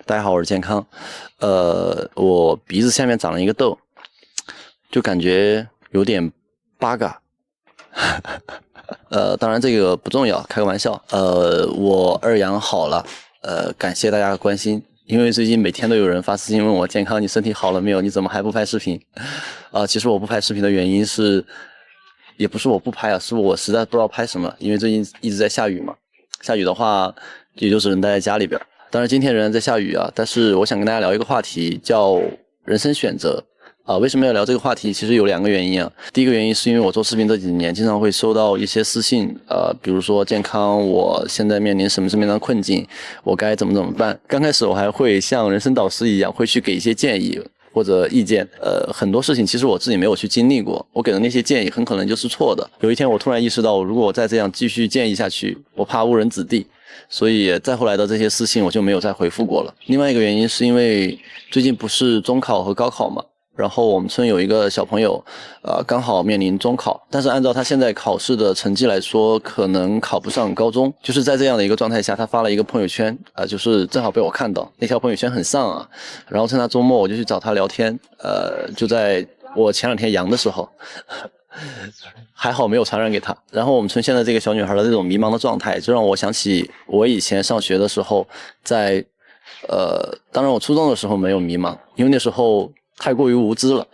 大家好，我是健康。我鼻子下面长了一个痘，就感觉有点八嘎。当然这个不重要，开个玩笑。我二阳好了，感谢大家的关心。因为最近每天都有人发私信问我健康，你身体好了没有？你怎么还不拍视频？其实我不拍视频的原因是，也不是我不拍啊，是我实在不知道拍什么。因为最近一直在下雨嘛，下雨的话也就只能待在家里边。当然今天仍然在下雨啊，但是我想跟大家聊一个话题，叫人生选择。为什么要聊这个话题？其实有两个原因啊。第一个原因是因为我做视频这几年，经常会收到一些私信，比如说健康，我现在面临什么样的困境，我该怎么办。刚开始我还会像人生导师一样，会去给一些建议或者意见。很多事情其实我自己没有去经历过，我给的那些建议很可能就是错的。有一天我突然意识到，如果我再这样继续建议下去，我怕误人子弟。所以再后来的这些私信我就没有再回复过了。另外一个原因是因为最近不是中考和高考嘛，然后我们村有一个小朋友，刚好面临中考，但是按照他现在考试的成绩来说，可能考不上高中。就是在这样的一个状态下，他发了一个朋友圈，就是正好被我看到，那条朋友圈很丧啊。然后趁他周末我就去找他聊天，就在我前2天阳的时候。还好没有传染给他。然后我们村现在这个小女孩的这种迷茫的状态，就让我想起我以前上学的时候，当然我初中的时候没有迷茫，因为那时候太过于无知了。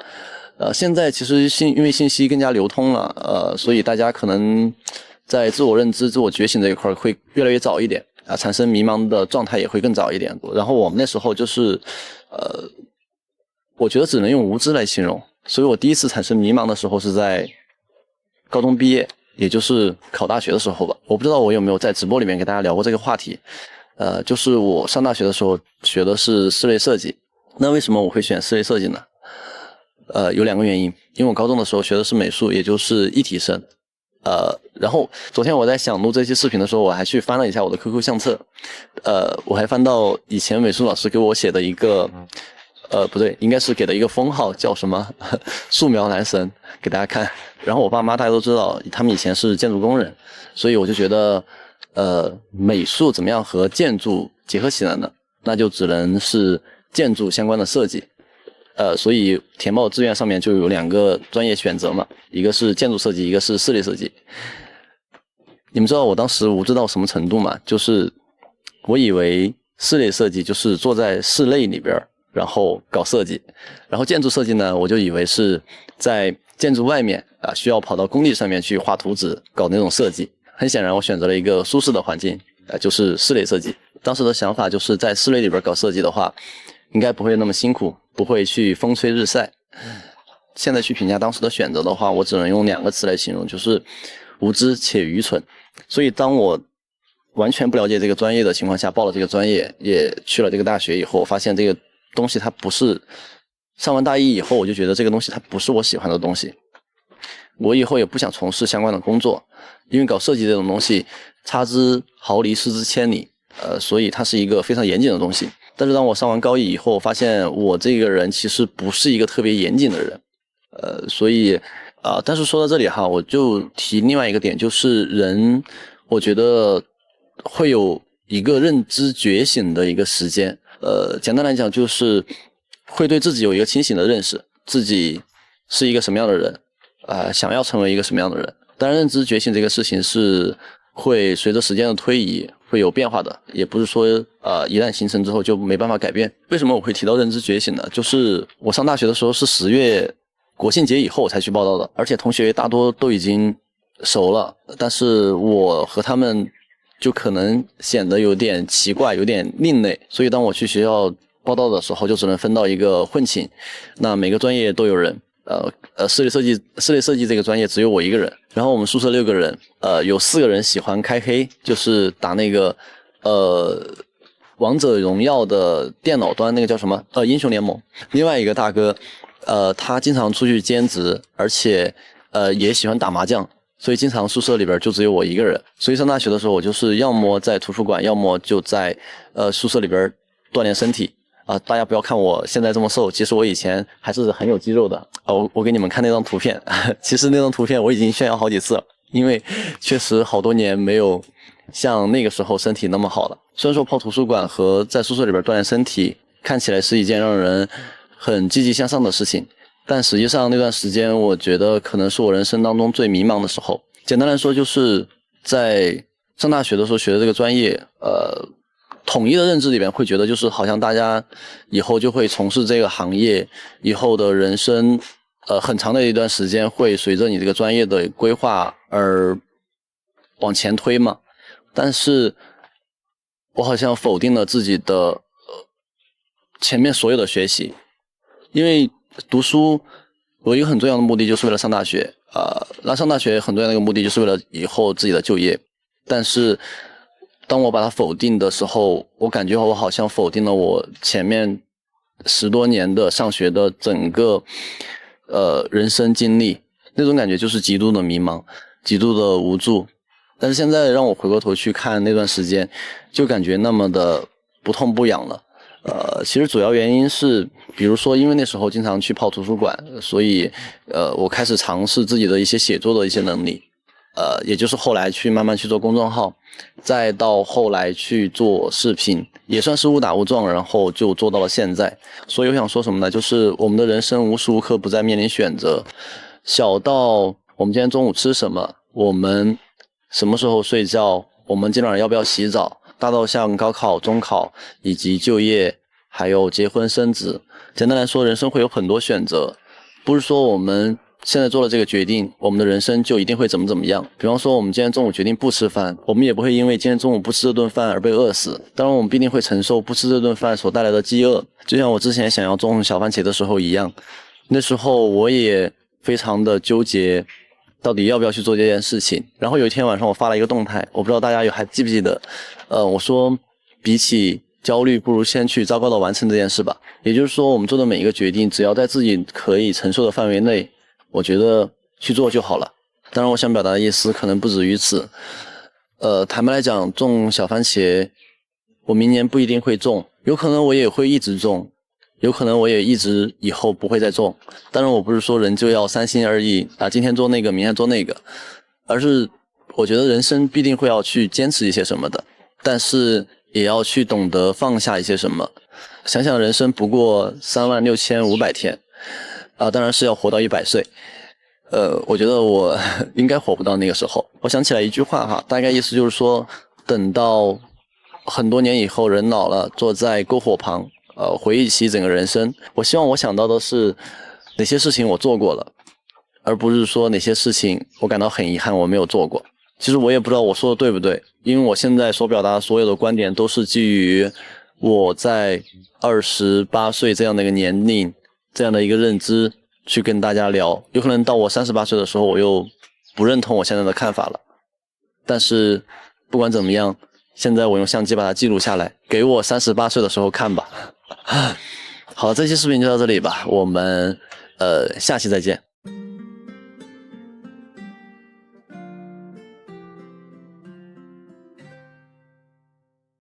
现在其实因为信息更加流通了，所以大家可能在自我认知、自我觉醒这一块会越来越早一点啊，产生迷茫的状态也会更早一点。然后我们那时候就是我觉得只能用无知来形容。所以我第一次产生迷茫的时候是在高中毕业，也就是考大学的时候吧。我不知道我有没有在直播里面给大家聊过这个话题。就是我上大学的时候学的是室内设计。那为什么我会选室内设计呢？有2个原因。因为我高中的时候学的是美术，也就是一体生。然后昨天我在想录这期视频的时候，我还去翻了一下我的 QQ 相册。我还翻到以前美术老师给我写的一个不对，应该是给的一个封号，叫什么素描男神，给大家看。然后我爸妈大家都知道，他们以前是建筑工人，所以我就觉得美术怎么样和建筑结合起来呢？那就只能是建筑相关的设计。所以填报志愿上面就有2个专业选择嘛，一个是建筑设计，一个是室内设计。你们知道我当时无知到什么程度吗？就是我以为室内设计就是坐在室内里边然后搞设计，然后建筑设计呢，我就以为是在建筑外面需要跑到工地上面去画图纸搞那种设计。很显然我选择了一个舒适的环境，就是室内设计。当时的想法就是在室内里边搞设计的话，应该不会那么辛苦，不会去风吹日晒。现在去评价当时的选择的话，我只能用2个词来形容，就是无知且愚蠢。所以当我完全不了解这个专业的情况下报了这个专业，也去了这个大学以后，我发现这个东西它不是，上完大一以后我就觉得这个东西它不是我喜欢的东西。我以后也不想从事相关的工作，因为搞设计这种东西差之毫厘失之千里，所以它是一个非常严谨的东西。但是当我上完高一以后，发现我这个人其实不是一个特别严谨的人，所以但是说到这里哈，我就提另外一个点，就是人我觉得会有一个认知觉醒的一个时间。简单来讲就是会对自己有一个清醒的认识，自己是一个什么样的人，想要成为一个什么样的人。当然认知觉醒这个事情是会随着时间的推移会有变化的，也不是说一旦形成之后就没办法改变。为什么我会提到认知觉醒呢？就是我上大学的时候是10月国庆节以后才去报道的，而且同学大多都已经熟了，但是我和他们就可能显得有点奇怪，有点另类。所以当我去学校报到的时候，就只能分到一个混寝，那每个专业都有人。室内设计这个专业只有我一个人，然后我们宿舍6个人，有4个人喜欢开黑，就是打那个王者荣耀的电脑端那个叫什么英雄联盟。另外一个大哥他经常出去兼职，而且也喜欢打麻将，所以经常宿舍里边就只有我一个人。所以上大学的时候我就是要么在图书馆，要么就在宿舍里边锻炼身体。大家不要看我现在这么瘦，其实我以前还是很有肌肉的。我给你们看那张图片，其实那张图片我已经炫耀好几次了，因为确实好多年没有像那个时候身体那么好了。虽然说泡图书馆和在宿舍里边锻炼身体看起来是一件让人很积极向上的事情，但实际上那段时间我觉得可能是我人生当中最迷茫的时候。简单来说，就是在上大学的时候学的这个专业，统一的认知里边会觉得就是好像大家以后就会从事这个行业，以后的人生很长的一段时间会随着你这个专业的规划而往前推嘛。但是我好像否定了自己的前面所有的学习，因为读书有一个很重要的目的就是为了上大学，那上大学很重要的一个目的就是为了以后自己的就业。但是当我把它否定的时候，我感觉我好像否定了我前面10多年的上学的整个人生经历，那种感觉就是极度的迷茫，极度的无助。但是现在让我回过头去看那段时间，就感觉那么的不痛不痒了。其实主要原因是，比如说因为那时候经常去泡图书馆，所以我开始尝试自己的一些写作的一些能力，也就是后来去慢慢去做公众号，再到后来去做视频，也算是误打误撞，然后就做到了现在。所以我想说什么呢？就是我们的人生无时无刻不在面临选择，小到我们今天中午吃什么，我们什么时候睡觉，我们今晚要不要洗澡，大到像高考、中考以及就业，还有结婚生子。简单来说，人生会有很多选择，不是说我们现在做了这个决定，我们的人生就一定会怎么样。比方说我们今天中午决定不吃饭，我们也不会因为今天中午不吃这顿饭而被饿死，当然我们必定会承受不吃这顿饭所带来的饥饿。就像我之前想要种小番茄的时候一样，那时候我也非常的纠结到底要不要去做这件事情。然后有一天晚上我发了一个动态，我不知道大家还记不记得，我说比起焦虑，不如先去糟糕的完成这件事吧。也就是说，我们做的每一个决定，只要在自己可以承受的范围内，我觉得去做就好了。当然我想表达的意思可能不止于此。坦白来讲，种小番茄我明年不一定会种，有可能我也会一直种，有可能我也一直以后不会再种。当然我不是说人就要三心二意啊，今天做那个明天做那个，而是我觉得人生必定会要去坚持一些什么的，但是也要去懂得放下一些什么。想想人生不过36500天当然是要活到100岁。我觉得我应该活不到那个时候。我想起来一句话哈，大概意思就是说，等到很多年以后人老了，坐在篝火旁回忆起整个人生，我希望我想到的是哪些事情我做过了，而不是说哪些事情我感到很遗憾我没有做过。其实我也不知道我说的对不对，因为我现在所表达的所有的观点都是基于我在28岁这样的一个年龄，这样的一个认知去跟大家聊。有可能到我38岁的时候我又不认同我现在的看法了，但是不管怎么样，现在我用相机把它记录下来，给我38岁的时候看吧。好，这期视频就到这里吧，我们下期再见。